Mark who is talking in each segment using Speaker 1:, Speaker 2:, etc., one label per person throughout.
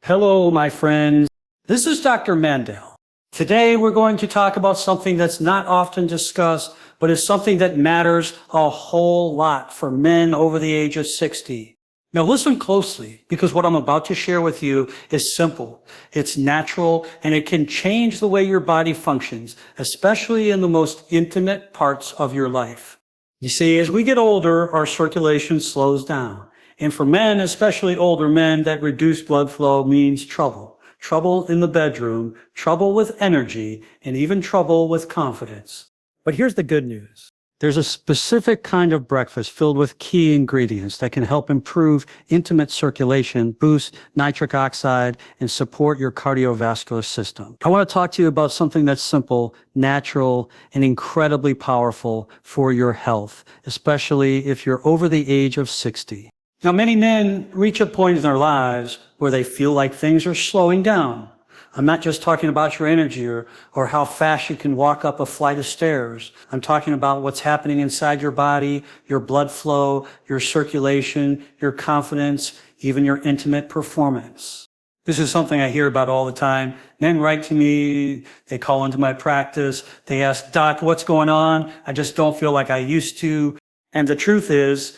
Speaker 1: Hello, my friends. This is Dr. Mandell. Today, we're going to talk about something that's not often discussed, but is something that matters a whole lot for men over the age of 60. Now, listen closely, because what I'm about to share with you is simple. It's natural, and it can change the way your body functions, especially in the most intimate parts of your life. You see, as we get older, our circulation slows down. And for men, especially older men, that reduced blood flow means trouble. Trouble in the bedroom, trouble with energy, and even trouble with confidence. But here's the good news. There's a specific kind of breakfast filled with key ingredients that can help improve intimate circulation, boost nitric oxide, and support your cardiovascular system. I want to talk to you about something that's simple, natural, and incredibly powerful for your health, especially if you're over the age of 60. Now, many men reach a point in their lives where they feel like things are slowing down. I'm not just talking about your energy or how fast you can walk up a flight of stairs. I'm talking about what's happening inside your body, your blood flow, your circulation, your confidence, even your intimate performance. This is something I hear about all the time. Men write to me, they call into my practice, they ask, "Doc, what's going on? I just don't feel like I used to." And the truth is,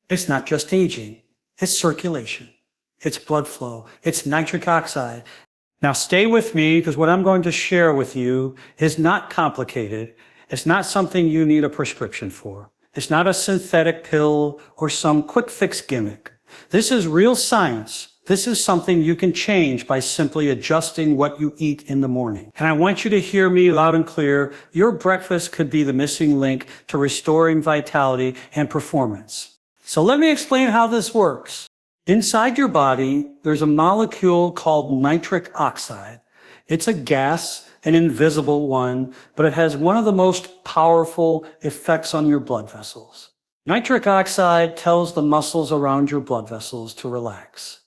Speaker 1: it's not just aging. It's circulation. It's blood flow. It's nitric oxide. Now stay with me, because what I'm going to share with you is not complicated. It's not something you need a prescription for. It's not a synthetic pill or some quick fix gimmick. This is real science. This is something you can change by simply adjusting what you eat in the morning. And I want you to hear me loud and clear. Your breakfast could be the missing link to restoring vitality and performance. So let me explain how this works. Inside your body, there's a molecule called nitric oxide. It's a gas, an invisible one, but it has one of the most powerful effects on your blood vessels. Nitric oxide tells the muscles around your blood vessels to relax.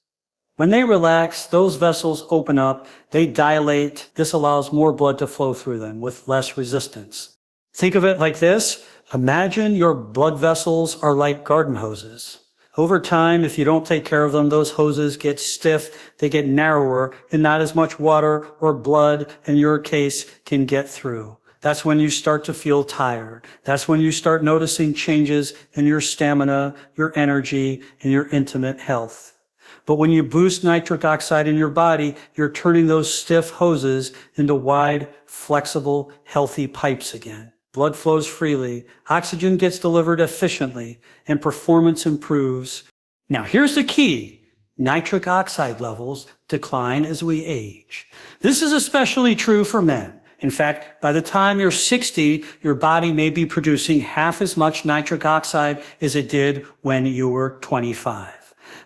Speaker 1: When they relax, those vessels open up, they dilate. This allows more blood to flow through them with less resistance. Think of it like this. Imagine your blood vessels are like garden hoses. Over time, if you don't take care of them, those hoses get stiff, they get narrower, and not as much water or blood, in your case, can get through. That's when you start to feel tired. That's when you start noticing changes in your stamina, your energy, and your intimate health. But when you boost nitric oxide in your body, you're turning those stiff hoses into wide, flexible, healthy pipes again. Blood flows freely, oxygen gets delivered efficiently, and performance improves. Now here's the key. Nitric oxide levels decline as we age. This is especially true for men. In fact, by the time you're 60, your body may be producing half as much nitric oxide as it did when you were 25.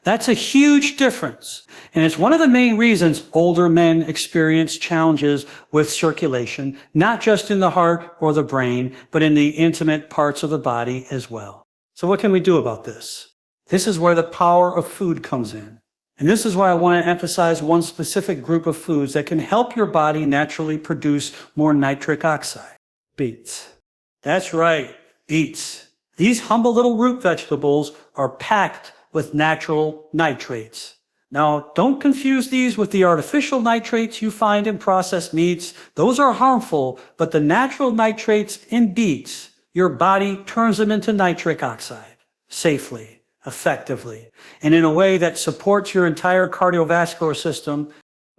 Speaker 1: That's a huge difference. And it's one of the main reasons older men experience challenges with circulation, not just in the heart or the brain, but in the intimate parts of the body as well. So what can we do about this? This is where the power of food comes in. And this is why I want to emphasize one specific group of foods that can help your body naturally produce more nitric oxide. Beets. That's right, beets. These humble little root vegetables are packed with natural nitrates. Now, don't confuse these with the artificial nitrates you find in processed meats. Those are harmful, but the natural nitrates in beets, your body turns them into nitric oxide safely, effectively, and in a way that supports your entire cardiovascular system.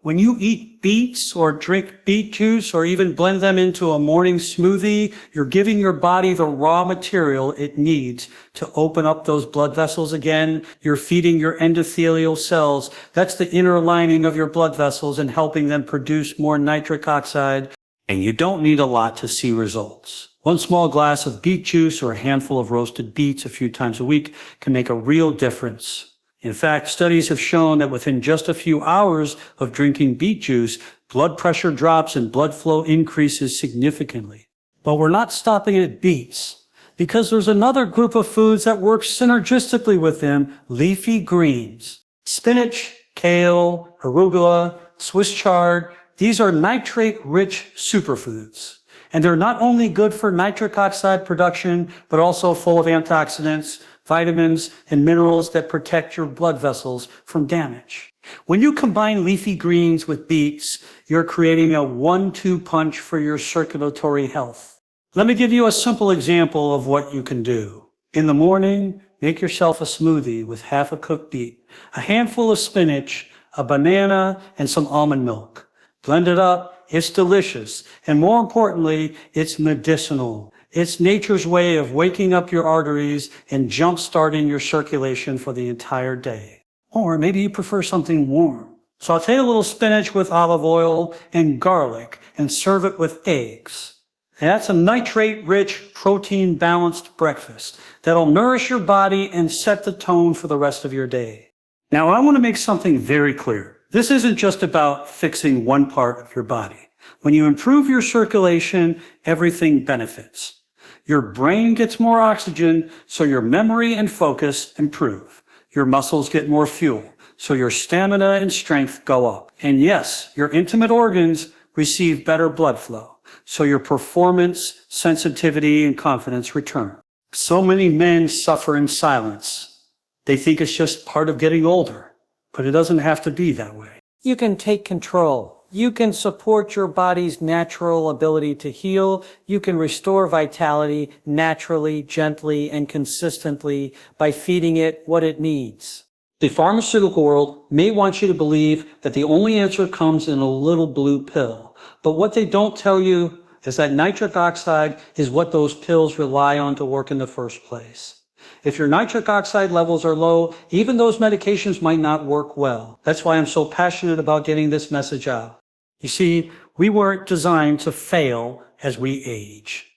Speaker 1: When you eat beets or drink beet juice or even blend them into a morning smoothie, you're giving your body the raw material it needs to open up those blood vessels again. You're feeding your endothelial cells. That's the inner lining of your blood vessels and helping them produce more nitric oxide. And you don't need a lot to see results. One small glass of beet juice or a handful of roasted beets a few times a week can make a real difference. In fact, studies have shown that within just a few hours of drinking beet juice, blood pressure drops and blood flow increases significantly. But we're not stopping at beets, because there's another group of foods that work synergistically with them, leafy greens. Spinach, kale, arugula, Swiss chard, these are nitrate-rich superfoods. And they're not only good for nitric oxide production, but also full of antioxidants, vitamins, and minerals that protect your blood vessels from damage. When you combine leafy greens with beets, you're creating a 1-2 punch for your circulatory health. Let me give you a simple example of what you can do. In the morning, make yourself a smoothie with half a cooked beet, a handful of spinach, a banana, and some almond milk. Blend it up. It's delicious. And more importantly, it's medicinal. It's nature's way of waking up your arteries and jump-starting your circulation for the entire day. Or maybe you prefer something warm. Saute a little spinach with olive oil and garlic and serve it with eggs. And that's a nitrate-rich, protein-balanced breakfast that'll nourish your body and set the tone for the rest of your day. Now, I want to make something very clear. This isn't just about fixing one part of your body. When you improve your circulation, everything benefits. Your brain gets more oxygen, so your memory and focus improve. Your muscles get more fuel, so your stamina and strength go up. And yes, your intimate organs receive better blood flow, so your performance, sensitivity, and confidence return. So many men suffer in silence. They think it's just part of getting older, but it doesn't have to be that way. You can take control. You can support your body's natural ability to heal. You can restore vitality naturally, gently, and consistently by feeding it what it needs. The pharmaceutical world may want you to believe that the only answer comes in a little blue pill. But what they don't tell you is that nitric oxide is what those pills rely on to work in the first place. If your nitric oxide levels are low, even those medications might not work well. That's why I'm so passionate about getting this message out. You see, we weren't designed to fail as we age.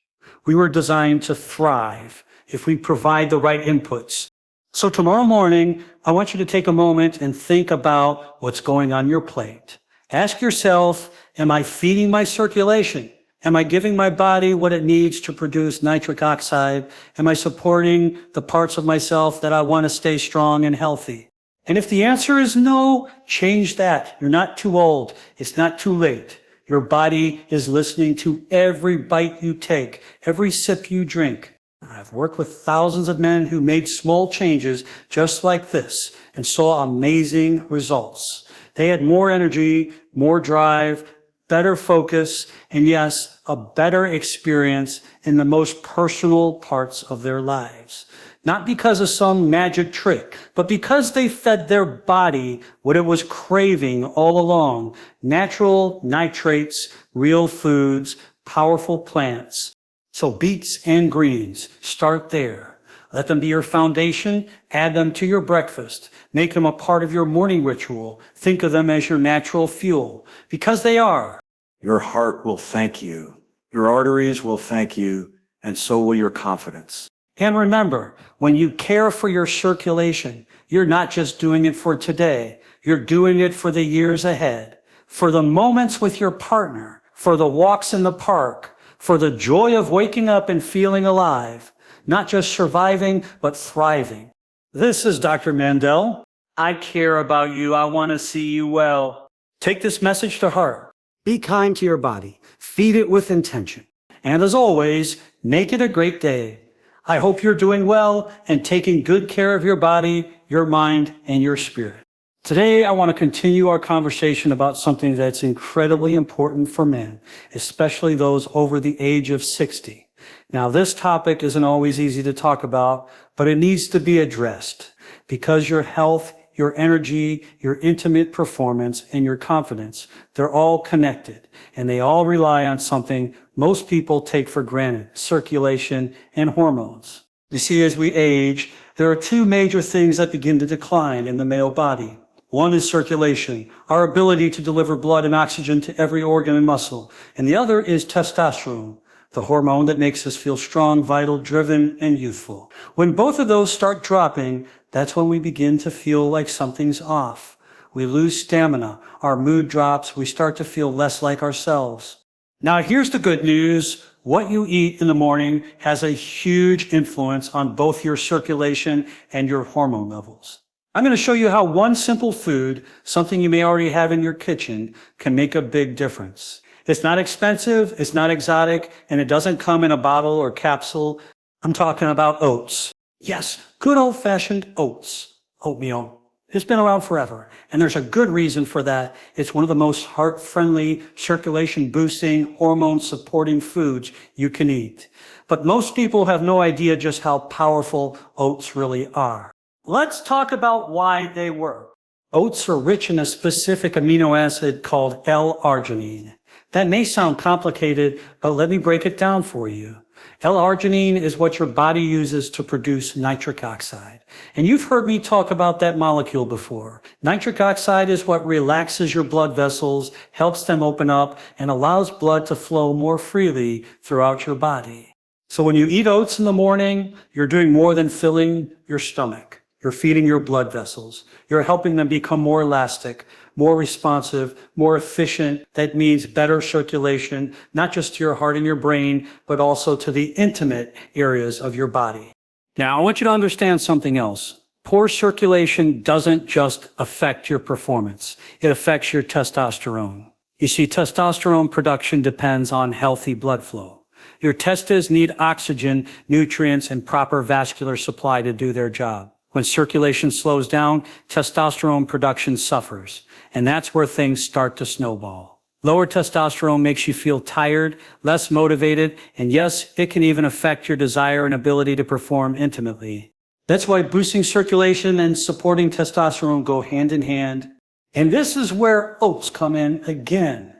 Speaker 1: We were designed to thrive if we provide the right inputs. So tomorrow morning, I want you to take a moment and think about what's going on your plate. Ask yourself, am I feeding my circulation? Am I giving my body what it needs to produce nitric oxide? Am I supporting the parts of myself that I want to stay strong and healthy? And if the answer is no, change that. You're not too old. It's not too late. Your body is listening to every bite you take, every sip you drink. I've worked with thousands of men who made small changes just like this and saw amazing results. They had more energy, more drive, better focus, and yes, a better experience in the most personal parts of their lives. Not because of some magic trick, but because they fed their body what it was craving all along. Natural nitrates, real foods, powerful plants. So beets and greens, start there. Let them be your foundation. Add them to your breakfast. Make them a part of your morning ritual. Think of them as your natural fuel, because they are. Your heart will thank you. Your arteries will thank you, and so will your confidence. And remember, when you care for your circulation, you're not just doing it for today. You're doing it for the years ahead, for the moments with your partner, for the walks in the park, for the joy of waking up and feeling alive, not just surviving, but thriving. This is Dr. Mandell. I care about you. I want to see you well. Take this message to heart. Be kind to your body. Feed it with intention. And as always, make it a great day. I hope you're doing well and taking good care of your body, your mind, and your spirit. Today, I want to continue our conversation about something that's incredibly important for men, especially those over the age of 60. Now, this topic isn't always easy to talk about, but it needs to be addressed because your health, your energy, your intimate performance, and your confidence, they're all connected, and they all rely on something most people take for granted: circulation and hormones. You see, as we age, there are two major things that begin to decline in the male body. One is circulation, our ability to deliver blood and oxygen to every organ and muscle. And the other is testosterone, the hormone that makes us feel strong, vital, driven, and youthful. When both of those start dropping, that's when we begin to feel like something's off. We lose stamina, our mood drops, we start to feel less like ourselves. Now, here's the good news. What you eat in the morning has a huge influence on both your circulation and your hormone levels. I'm going to show you how one simple food, something you may already have in your kitchen, can make a big difference. It's not expensive, it's not exotic, and it doesn't come in a bottle or capsule. I'm talking about oats. Yes, good old-fashioned oats, oatmeal. It's been around forever, and there's a good reason for that. It's one of the most heart-friendly, circulation-boosting, hormone-supporting foods you can eat. But most people have no idea just how powerful oats really are. Let's talk about why they work. Oats are rich in a specific amino acid called L-arginine. That may sound complicated, but let me break it down for you. L-arginine is what your body uses to produce nitric oxide. And you've heard me talk about that molecule before. Nitric oxide is what relaxes your blood vessels, helps them open up, and allows blood to flow more freely throughout your body. So when you eat oats in the morning, you're doing more than filling your stomach. You're feeding your blood vessels. You're helping them become more elastic, more responsive, more efficient. That means better circulation, not just to your heart and your brain, but also to the intimate areas of your body. Now, I want you to understand something else. Poor circulation doesn't just affect your performance. It affects your testosterone. You see, testosterone production depends on healthy blood flow. Your testes need oxygen, nutrients, and proper vascular supply to do their job. When circulation slows down, testosterone production suffers, and that's where things start to snowball. Lower testosterone makes you feel tired, less motivated, and yes, it can even affect your desire and ability to perform intimately. That's why boosting circulation and supporting testosterone go hand in hand. And this is where oats come in again.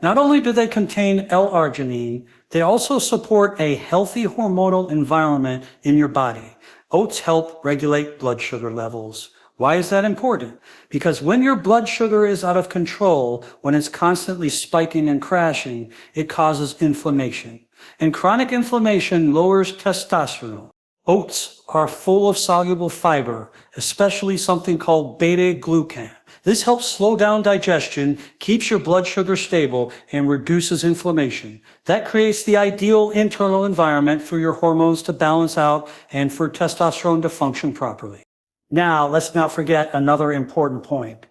Speaker 1: Not only do they contain L-arginine, they also support a healthy hormonal environment in your body. Oats help regulate blood sugar levels. Why is that important? Because when your blood sugar is out of control, when it's constantly spiking and crashing, it causes inflammation. And chronic inflammation lowers testosterone. Oats are full of soluble fiber, especially something called beta-glucan. This helps slow down digestion, keeps your blood sugar stable, and reduces inflammation. That creates the ideal internal environment for your hormones to balance out and for testosterone to function properly. Now, let's not forget another important point.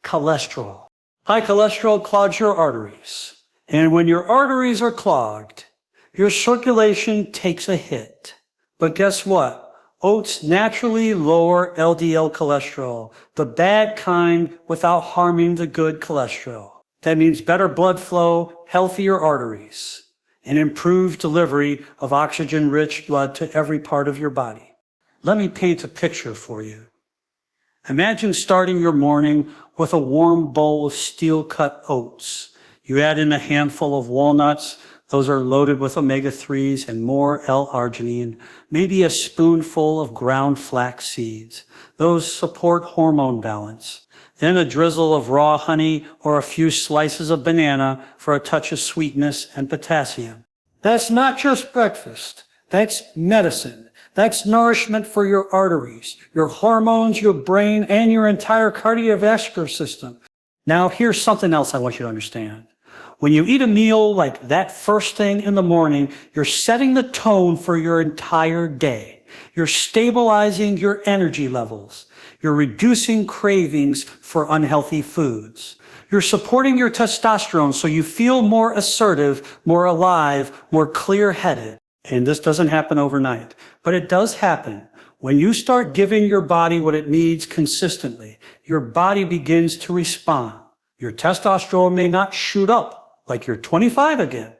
Speaker 1: Cholesterol. High cholesterol clogs your arteries. And when your arteries are clogged, your circulation takes a hit. But guess what? Oats naturally lower LDL cholesterol, the bad kind, without harming the good cholesterol. That means better blood flow, healthier arteries, and improved delivery of oxygen-rich blood to every part of your body. Let me paint a picture for you. Imagine starting your morning with a warm bowl of steel-cut oats. You add in a handful of walnuts. Those are loaded with omega-3s and more L-arginine, maybe a spoonful of ground flax seeds. Those support hormone balance. Then a drizzle of raw honey or a few slices of banana for a touch of sweetness and potassium. That's not just breakfast. That's medicine. That's nourishment for your arteries, your hormones, your brain, and your entire cardiovascular system. Now, here's something else I want you to understand. When you eat a meal like that first thing in the morning, you're setting the tone for your entire day. You're stabilizing your energy levels. You're reducing cravings for unhealthy foods. You're supporting your testosterone so you feel more assertive, more alive, more clear-headed. And this doesn't happen overnight, but it does happen. When you start giving your body what it needs consistently, your body begins to respond. Your testosterone may not shoot up like you're 25 again,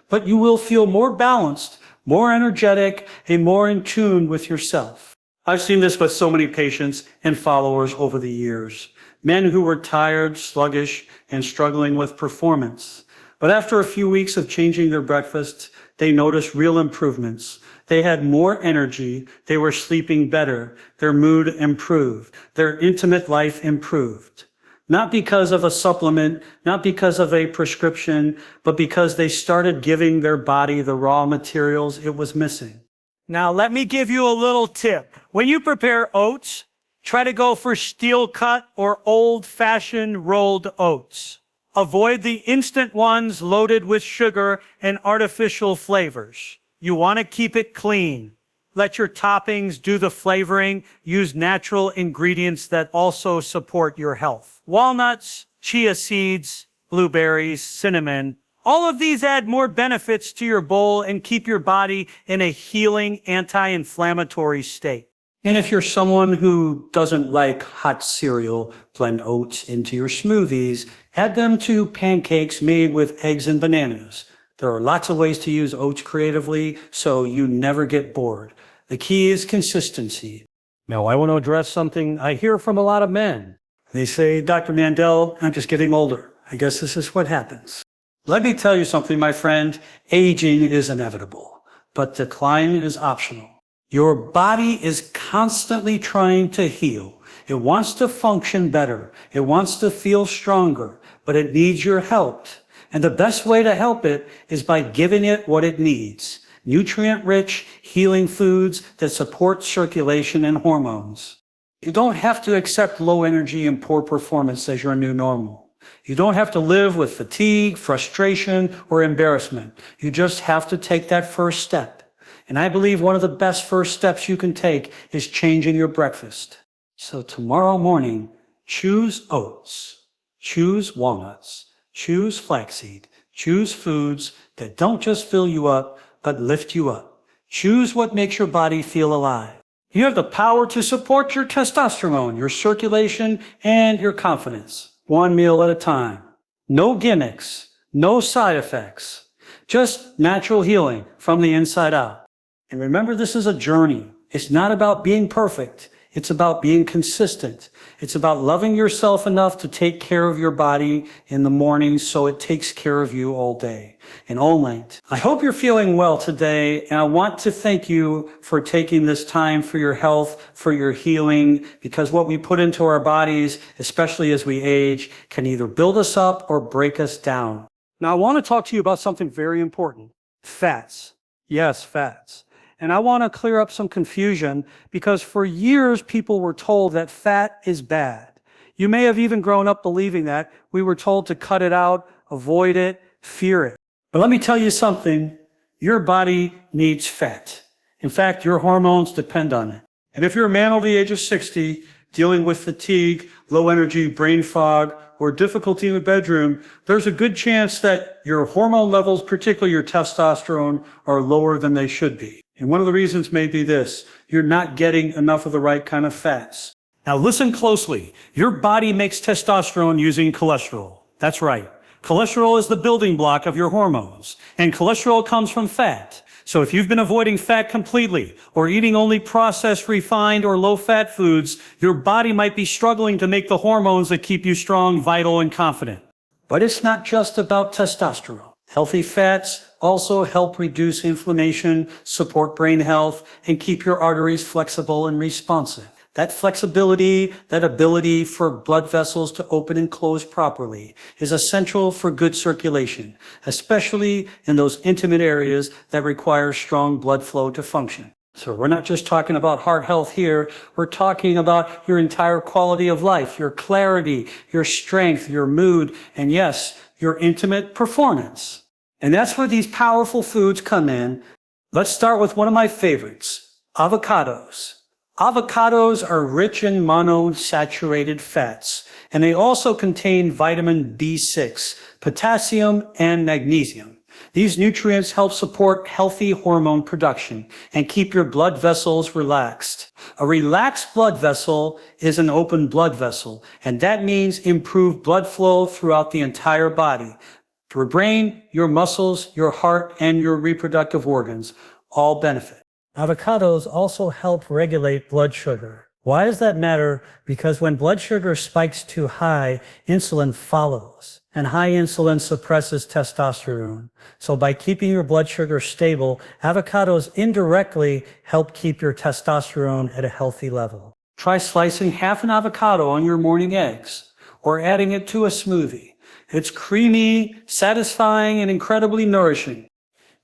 Speaker 1: but you will feel more balanced, more energetic, and more in tune with yourself. I've seen this with so many patients and followers over the years. Men who were tired, sluggish, and struggling with performance. But after a few weeks of changing their breakfast, they noticed real improvements. They had more energy, they were sleeping better, their mood improved, their intimate life improved. Not because of a supplement, not because of a prescription, but because they started giving their body the raw materials it was missing. Now, let me give you a little tip. When you prepare oats, try to go for steel-cut or old-fashioned rolled oats. Avoid the instant ones loaded with sugar and artificial flavors. You want to keep it clean. Let your toppings do the flavoring. Use natural ingredients that also support your health. Walnuts, chia seeds, blueberries, cinnamon, All of these add more benefits to your bowl and keep your body in a healing, anti-inflammatory state. And if you're someone who doesn't like hot cereal, blend oats into your smoothies. Add them to pancakes made with eggs and bananas. There are lots of ways to use oats creatively, so you never get bored. The key is consistency. Now, I want to address something I hear from a lot of men. They say, Dr. Mandell, I'm just getting older. I guess this is what happens. Let me tell you something, my friend. Aging is inevitable, but decline is optional. Your body is constantly trying to heal. It wants to function better. It wants to feel stronger, but it needs your help. And the best way to help it is by giving it what it needs. Nutrient-rich, healing foods that support circulation and hormones. You don't have to accept low energy and poor performance as your new normal. You don't have to live with fatigue, frustration, or embarrassment. You just have to take that first step. And I believe one of the best first steps you can take is changing your breakfast. So tomorrow morning, choose oats, choose walnuts, choose flaxseed, choose foods that don't just fill you up, but lift you up. Choose what makes your body feel alive. You have the power to support your testosterone, your circulation, and your confidence. One meal at a time. No gimmicks, no side effects. Just natural healing from the inside out. And remember, this is a journey. It's not about being perfect. It's about being consistent. It's about loving yourself enough to take care of your body in the morning so it takes care of you all day and all night. I hope you're feeling well today, and I want to thank you for taking this time for your health, for your healing, because what we put into our bodies, especially as we age, can either build us up or break us down. Now, I want to talk to you about something very important. Fats. Yes, fats. And I want to clear up some confusion because for years people were told that fat is bad. You may have even grown up believing that. We were told to cut it out, avoid it, fear it. But let me tell you something. Your body needs fat. In fact, your hormones depend on it. And if you're a man over the age of 60, dealing with fatigue, low energy, brain fog, or difficulty in the bedroom, there's a good chance that your hormone levels, particularly your testosterone, are lower than they should be. And one of the reasons may be this: you're not getting enough of the right kind of fats. Now listen closely. Your body makes testosterone using cholesterol. That's right. Cholesterol is the building block of your hormones, and cholesterol comes from fat. So if you've been avoiding fat completely or eating only processed, refined, or low-fat foods, your body might be struggling to make the hormones that keep you strong, vital, and confident. But it's not just about testosterone. Healthy fats also help reduce inflammation, support brain health, and keep your arteries flexible and responsive. That flexibility, that ability for blood vessels to open and close properly is essential for good circulation, especially in those intimate areas that require strong blood flow to function. So we're not just talking about heart health here, we're talking about your entire quality of life, your clarity, your strength, your mood, and yes, your intimate performance. And that's where these powerful foods come in. Let's start with one of my favorites, avocados. Avocados are rich in monounsaturated fats, and they also contain vitamin B6, potassium, and magnesium. These nutrients help support healthy hormone production and keep your blood vessels relaxed. A relaxed blood vessel is an open blood vessel, and that means improved blood flow throughout the entire body. Your brain, your muscles, your heart, and your reproductive organs all benefit. Avocados also help regulate blood sugar. Why does that matter? Because when blood sugar spikes too high, insulin follows, and high insulin suppresses testosterone. So by keeping your blood sugar stable, avocados indirectly help keep your testosterone at a healthy level. Try slicing half an avocado on your morning eggs, or adding it to a smoothie. It's creamy, satisfying, and incredibly nourishing.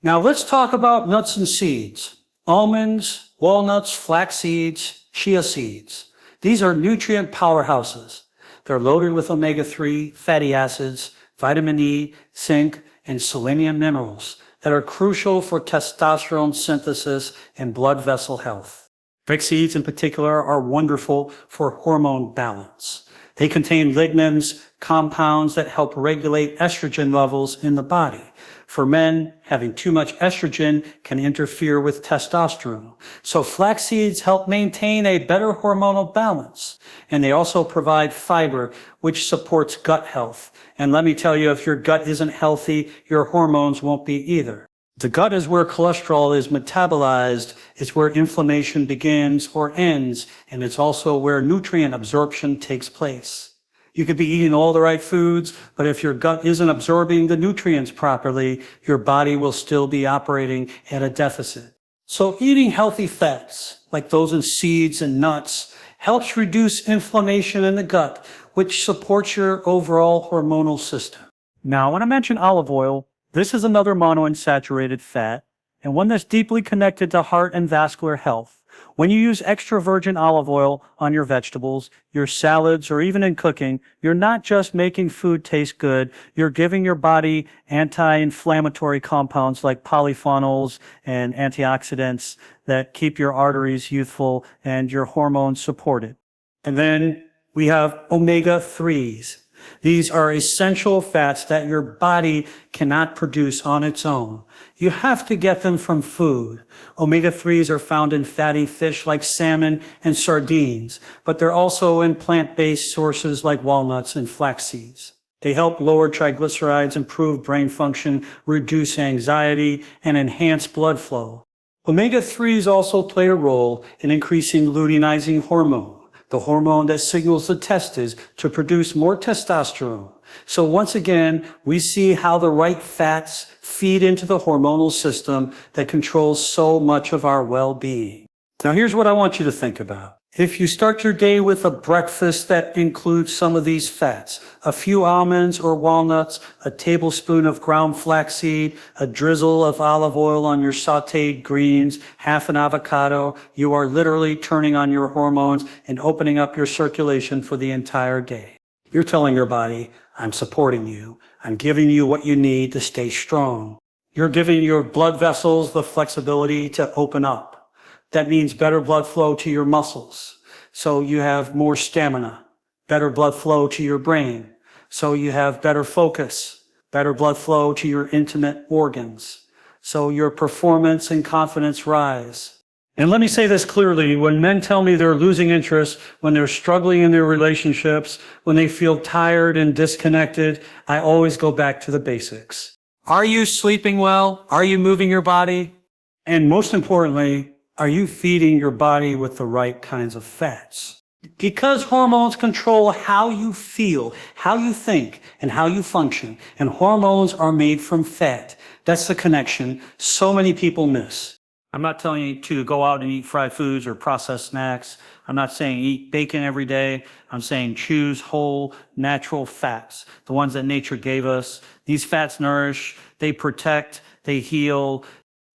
Speaker 1: Now let's talk about nuts and seeds. Almonds, walnuts, flax seeds, chia seeds. These are nutrient powerhouses. They're loaded with omega-3 fatty acids, vitamin E, zinc, and selenium minerals that are crucial for testosterone synthesis and blood vessel health. Flax seeds in particular are wonderful for hormone balance. They contain lignans, compounds that help regulate estrogen levels in the body. For men, having too much estrogen can interfere with testosterone. So flax seeds help maintain a better hormonal balance. And they also provide fiber, which supports gut health. And let me tell you, if your gut isn't healthy, your hormones won't be either. The gut is where cholesterol is metabolized. It's where inflammation begins or ends. And it's also where nutrient absorption takes place. You could be eating all the right foods, but if your gut isn't absorbing the nutrients properly, your body will still be operating at a deficit. So eating healthy fats, like those in seeds and nuts, helps reduce inflammation in the gut, which supports your overall hormonal system. Now, when I mention olive oil, this is another monounsaturated fat, and one that's deeply connected to heart and vascular health. When you use extra virgin olive oil on your vegetables, your salads, or even in cooking, you're not just making food taste good, you're giving your body anti-inflammatory compounds like polyphenols and antioxidants that keep your arteries youthful and your hormones supported. And then we have omega-3s. These are essential fats that your body cannot produce on its own. You have to get them from food. Omega-3s are found in fatty fish like salmon and sardines, but they're also in plant-based sources like walnuts and flax seeds. They help lower triglycerides, improve brain function, reduce anxiety, and enhance blood flow. Omega-3s also play a role in increasing luteinizing hormone, the hormone that signals the testes to produce more testosterone. So once again, we see how the right fats feed into the hormonal system that controls so much of our well-being. Now here's what I want you to think about. If you start your day with a breakfast that includes some of these fats, a few almonds or walnuts, a tablespoon of ground flaxseed, a drizzle of olive oil on your sauteed greens, half an avocado, you are literally turning on your hormones and opening up your circulation for the entire day. You're telling your body, I'm supporting you. I'm giving you what you need to stay strong. You're giving your blood vessels the flexibility to open up. That means better blood flow to your muscles. So you have more stamina, better blood flow to your brain. So you have better focus, better blood flow to your intimate organs. So your performance and confidence rise. And let me say this clearly, when men tell me they're losing interest, when they're struggling in their relationships, when they feel tired and disconnected, I always go back to the basics. Are you sleeping well? Are you moving your body? And most importantly, are you feeding your body with the right kinds of fats? Because hormones control how you feel, how you think, and how you function, and hormones are made from fat. That's the connection so many people miss. I'm not telling you to go out and eat fried foods or processed snacks. I'm not saying eat bacon every day. I'm saying choose whole, natural fats, the ones that nature gave us. These fats nourish, they protect, they heal,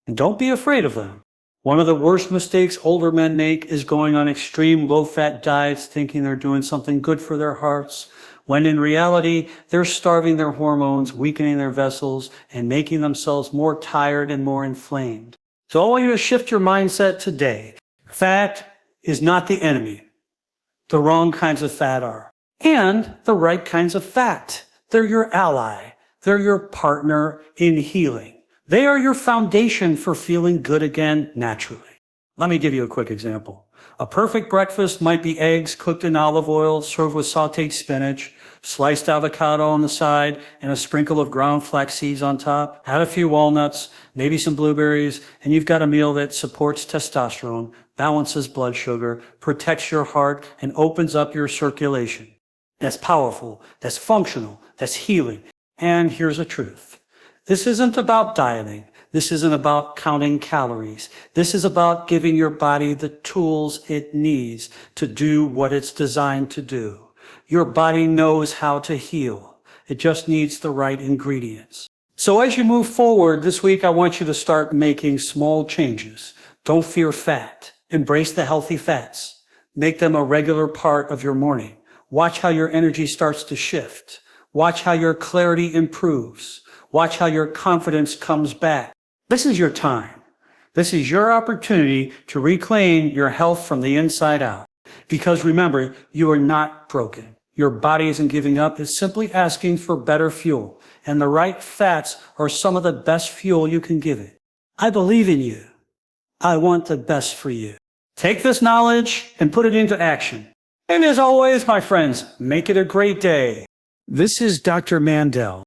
Speaker 1: and don't be afraid of them. One of the worst mistakes older men make is going on extreme low-fat diets thinking they're doing something good for their hearts, when in reality, they're starving their hormones, weakening their vessels, and making themselves more tired and more inflamed. So I want you to shift your mindset today. Fat is not the enemy. The wrong kinds of fat are. And the right kinds of fat. They're your ally. They're your partner in healing. They are your foundation for feeling good again naturally. Let me give you a quick example. A perfect breakfast might be eggs cooked in olive oil, served with sauteed spinach, sliced avocado on the side, and a sprinkle of ground flax seeds on top. Add a few walnuts, maybe some blueberries, and you've got a meal that supports testosterone, balances blood sugar, protects your heart, and opens up your circulation. That's powerful, that's functional, that's healing. And here's the truth. This isn't about dieting. This isn't about counting calories. This is about giving your body the tools it needs to do what it's designed to do. Your body knows how to heal. It just needs the right ingredients. So as you move forward this week, I want you to start making small changes. Don't fear fat. Embrace the healthy fats. Make them a regular part of your morning. Watch how your energy starts to shift. Watch how your clarity improves. Watch how your confidence comes back. This is your time. This is your opportunity to reclaim your health from the inside out. Because remember, you are not broken. your body isn't giving up. It's simply asking for better fuel. And the right fats are some of the best fuel you can give it. I believe in you. I want the best for you. Take this knowledge and put it into action. And as always, my friends, make it a great day. This is Dr. Mandell.